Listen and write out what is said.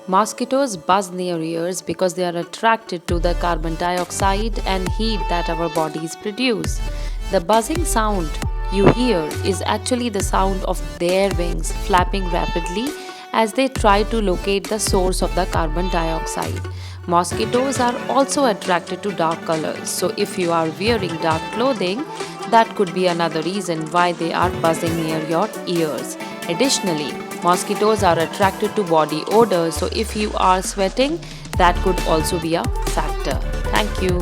Mosquitoes buzz near ears because they are attracted to the carbon dioxide and heat that our bodies produce. The buzzing sound you hear is actually the sound of their wings flapping rapidly as they try to locate the source of the carbon dioxide. Mosquitoes are also attracted to dark colors, so if you are wearing dark clothing, that could be another reason why they are buzzing near your ears. Additionally, mosquitoes are attracted to body odor, so if you are sweating, that could also be a factor. Thank you.